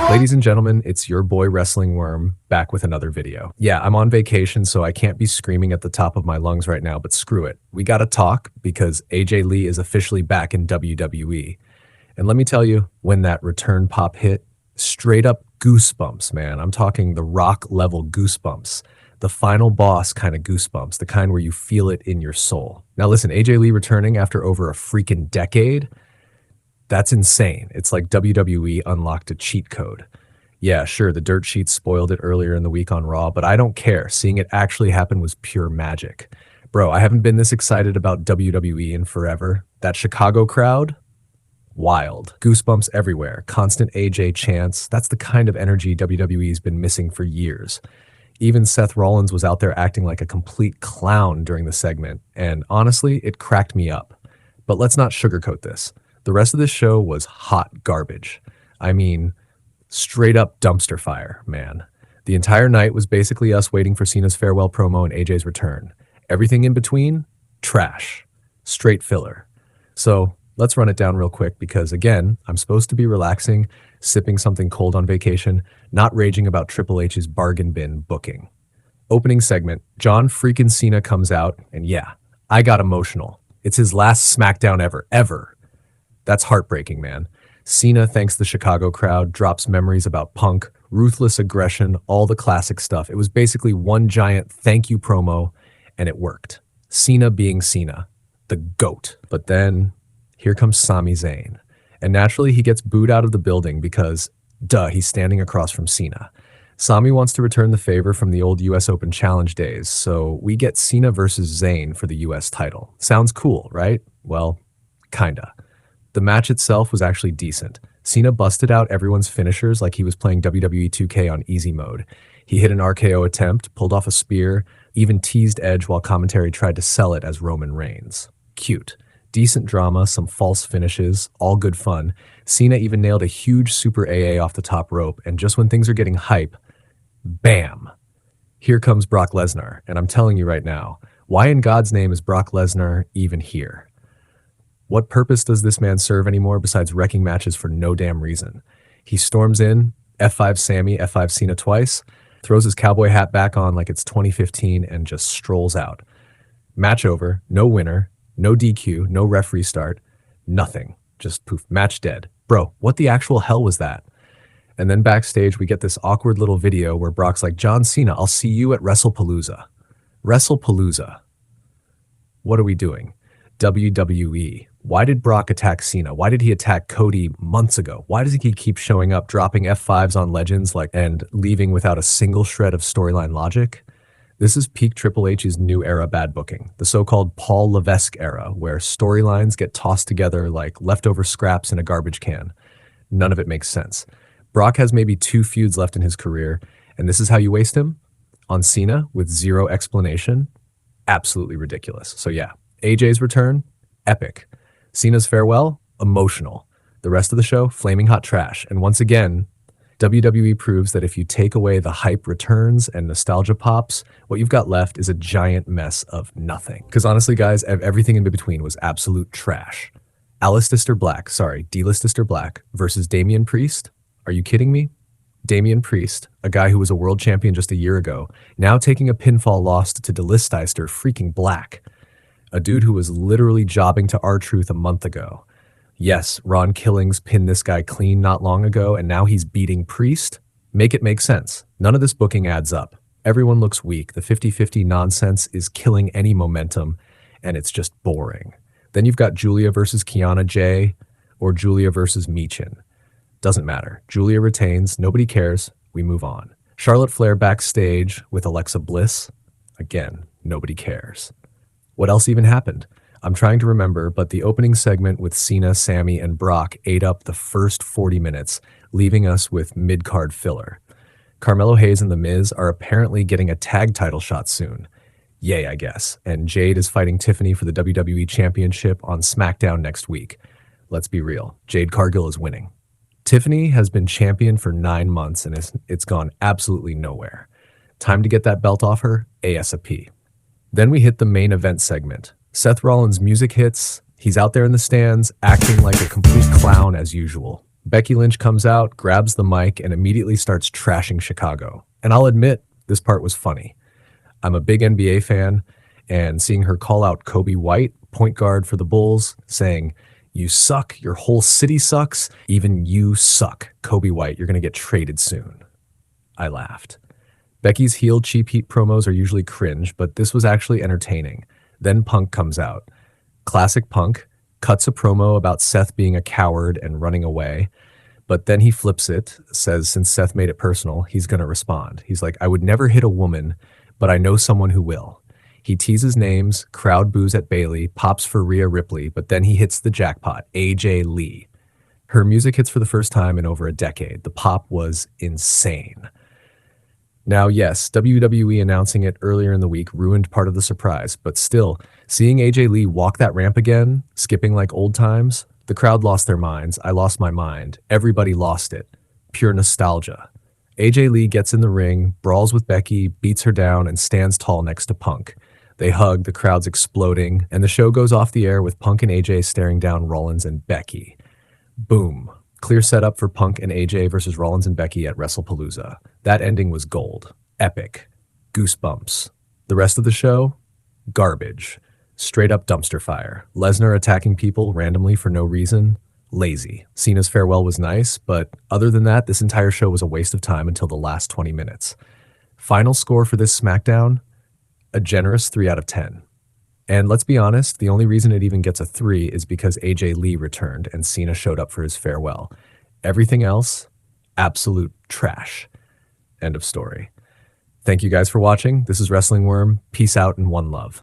Ladies and gentlemen, it's your boy Wrestling Worm back with another video. Yeah, I'm on vacation, so I can't be screaming at the top of my lungs right now, but screw it. We gotta talk because AJ Lee is officially back in WWE. And let me tell you, when that return pop hit, straight up goosebumps, man. I'm talking the Rock level goosebumps. The final boss kind of goosebumps, the kind where you feel it in your soul. Now listen, AJ Lee returning after over a freaking decade, that's insane. It's like WWE unlocked a cheat code. Yeah, sure, the dirt sheets spoiled it earlier in the week on Raw, but I don't care. Seeing it actually happen was pure magic. Bro, I haven't been this excited about WWE in forever. That Chicago crowd, wild. Goosebumps everywhere. Constant AJ chants. That's the kind of energy WWE's been missing for years. Even Seth Rollins was out there acting like a complete clown during the segment, and honestly, it cracked me up. But let's not sugarcoat this. The rest of this show was hot garbage. I mean, straight up dumpster fire, man. The entire night was basically us waiting for Cena's farewell promo and AJ's return. Everything in between, trash. Straight filler. So let's run it down real quick because, again, I'm supposed to be relaxing, sipping something cold on vacation, not raging about Triple H's bargain bin booking. Opening segment, John freaking Cena comes out, and yeah, I got emotional. It's his last SmackDown ever. That's heartbreaking, man. Cena thanks the Chicago crowd, drops memories about Punk, ruthless aggression, all the classic stuff. It was basically one giant thank you promo, and it worked. Cena being Cena, the GOAT. But then, here comes Sami Zayn. And naturally, he gets booed out of the building because, duh, he's standing across from Cena. Sami wants to return the favor from the old US Open Challenge days, so we get Cena versus Zayn for the US title. Sounds cool, right? Well, kinda. The match itself was actually decent. Cena busted out everyone's finishers like he was playing WWE 2K on easy mode. He hit an RKO attempt, pulled off a spear, even teased Edge while commentary tried to sell it as Roman Reigns. Cute. Decent drama, some false finishes, all good fun. Cena even nailed a huge super AA off the top rope, and just when things are getting hype, bam! Here comes Brock Lesnar, and I'm telling you right now, why in God's name is Brock Lesnar even here? What purpose does this man serve anymore besides wrecking matches for no damn reason? He storms in, F5 Sammy, F5 Cena twice, throws his cowboy hat back on like it's 2015 and just strolls out. Match over, no winner, no DQ, no ref restart, nothing. Just poof, match dead. Bro, what the actual hell was that? And then backstage, we get this awkward little video where Brock's like, John Cena, I'll see you at WrestlePalooza. WrestlePalooza. What are we doing? WWE. Why did Brock attack Cena? Why did he attack Cody months ago? Why does he keep showing up, dropping F5s on legends and leaving without a single shred of storyline logic? This is peak Triple H's new era bad booking, the so-called Paul Levesque era, where storylines get tossed together like leftover scraps in a garbage can. None of it makes sense. Brock has maybe 2 feuds left in his career, and this is how you waste him? On Cena with zero explanation? Absolutely ridiculous. So yeah, AJ's return, epic. Cena's farewell, emotional. The rest of the show, flaming hot trash. And once again, WWE proves that if you take away the hype returns and nostalgia pops, what you've got left is a giant mess of nothing. Because honestly, guys, everything in between was absolute trash. D-Lister Black versus Damian Priest? Are you kidding me? Damian Priest, a guy who was a world champion just a year ago, now taking a pinfall loss to D-Lister freaking Black. A dude who was literally jobbing to R-Truth a month ago. Yes, Ron Killings pinned this guy clean not long ago, and now he's beating Priest? Make it make sense. None of this booking adds up. Everyone looks weak. The 50-50 nonsense is killing any momentum, and it's just boring. Then you've got Julia versus Kiana J, or Julia versus Michin. Doesn't matter. Julia retains. Nobody cares. We move on. Charlotte Flair backstage with Alexa Bliss. Again, nobody cares. What else even happened? I'm trying to remember, but the opening segment with Cena, Sammy, and Brock ate up the first 40 minutes, leaving us with mid-card filler. Carmelo Hayes and The Miz are apparently getting a tag title shot soon. Yay, I guess. And Jade is fighting Tiffany for the WWE Championship on SmackDown next week. Let's be real. Jade Cargill is winning. Tiffany has been champion for 9 months and it's gone absolutely nowhere. Time to get that belt off her ASAP. Then we hit the main event segment. Seth Rollins' music hits. He's out there in the stands, acting like a complete clown as usual. Becky Lynch comes out, grabs the mic, and immediately starts trashing Chicago. And I'll admit, this part was funny. I'm a big NBA fan, and seeing her call out Kobe White, point guard for the Bulls, saying, "You suck, your whole city sucks, even you suck, Kobe White, you're going to get traded soon." I laughed. Becky's heel cheap heat promos are usually cringe, but this was actually entertaining. Then Punk comes out. Classic Punk, cuts a promo about Seth being a coward and running away, but then he flips it, says since Seth made it personal, he's going to respond. He's like, "I would never hit a woman, but I know someone who will." He teases names, crowd boos at Bailey, pops for Rhea Ripley, but then he hits the jackpot, AJ Lee. Her music hits for the first time in over a decade. The pop was insane. Now, yes, WWE announcing it earlier in the week ruined part of the surprise, but still, seeing AJ Lee walk that ramp again, skipping like old times, the crowd lost their minds. I lost my mind. Everybody lost it. Pure nostalgia. AJ Lee gets in the ring, brawls with Becky, beats her down, and stands tall next to Punk. They hug, the crowd's exploding, and the show goes off the air with Punk and AJ staring down Rollins and Becky. Boom. Clear setup for Punk and AJ versus Rollins and Becky at WrestlePalooza. That ending was gold. Epic. Goosebumps. The rest of the show? Garbage. Straight up dumpster fire. Lesnar attacking people randomly for no reason? Lazy. Cena's farewell was nice, but other than that, this entire show was a waste of time until the last 20 minutes. Final score for this SmackDown? A generous 3 out of 10. And let's be honest, the only reason it even gets a 3 is because AJ Lee returned and Cena showed up for his farewell. Everything else, absolute trash. End of story. Thank you guys for watching. This is Wrestling Worm. Peace out and one love.